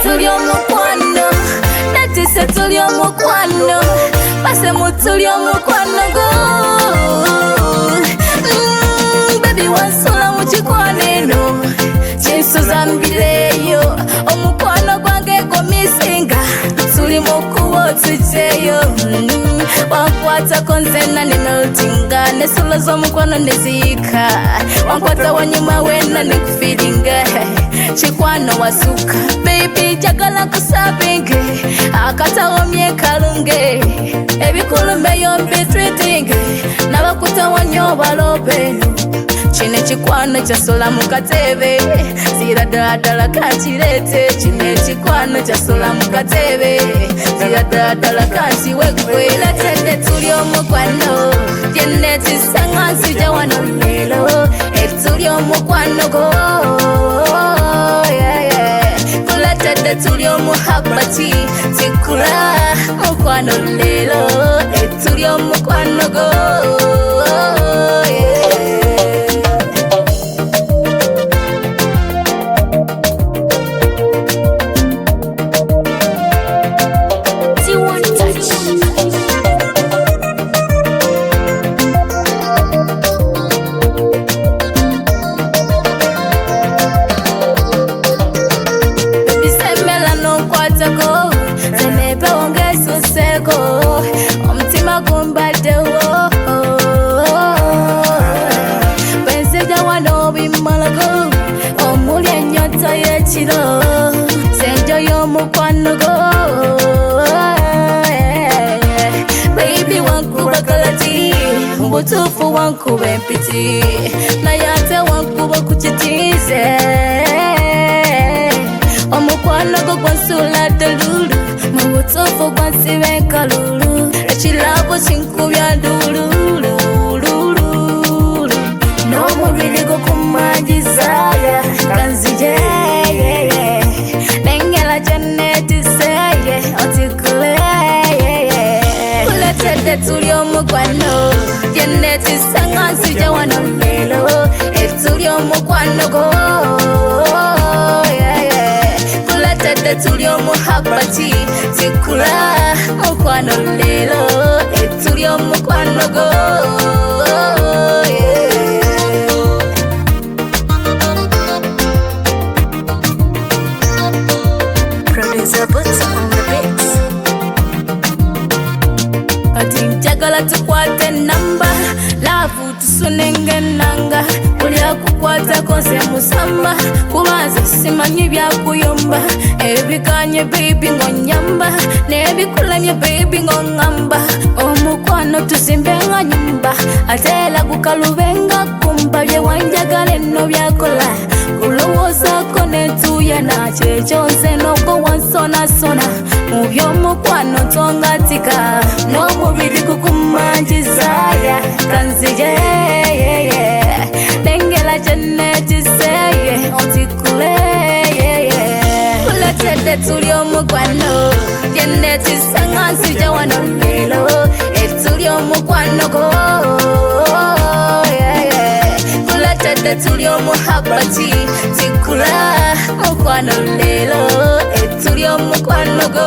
tuli omukwano natise tuli omukwano base mutuli omukwano go baby wansula mukikwano eno kinsuza mbireyo omukwano gwange gomisinga tuli mukubo tujeyo wankwatako nzena nemeltinga nesolo z'omukwano neziyika wankwata wanyuma wena nekufiringa chikwano wasuka baby jagala kusabinge akatawomye kalunge ebikulumbeyo mbitreatinge nabakuta wanyo balobeno chine chikwano chasola mukatebe zira dadala kachirete chine chikwano chasola mukatebe zira dadala kachiwekwe latende tuli omukwano tiene tisanga nsija wano lelo etuli omukwano go kulatende tuli omuhabati tikula mukwano lelo etuli omukwano go omutima gumbadewo bwenzeja wano bimalago omuli enyota y'ekiro senjo y'omukwano go baby wankuba kalati mubutuufu wankuba empiti naye ate wankuba ku kitiize omukwano go gwansula delulu mubutuufu gwansiba enkalulu ekirabo kinkubya ndululu n'omubiri gwo kumanjizaya kanzije nengera gyenetiseye otikule kuletedde tuli omukwano gyenetisanga nsija wano lelo etuli omukwano go kuletedde tuli omuhabati tikula mukwano lelo etuli omukwano go Producer Boots on the beats ati njagala tukwate namba lavu tusunenge nanga kulya kukwata konse musamba kubanza simanyi byakuyomba ebikanye baby ngonyamba nebikulamye baby ngongamba omukwano tuzimbenga nyumba atela kukalubenga kumba byewanjagala eno byakola kulowoozako netuya nakyekyoze noko wansonasona mu by'omukwano tongatika n'omubiri gukumanjizaya kanzije nengera gyenetiseye otikule kuletedde tuli omukwano gyenetisanga nsija wano lelo etuli omukwano go kuletedde tuli omuhabati tikula mukwano lelo etuli omukwano go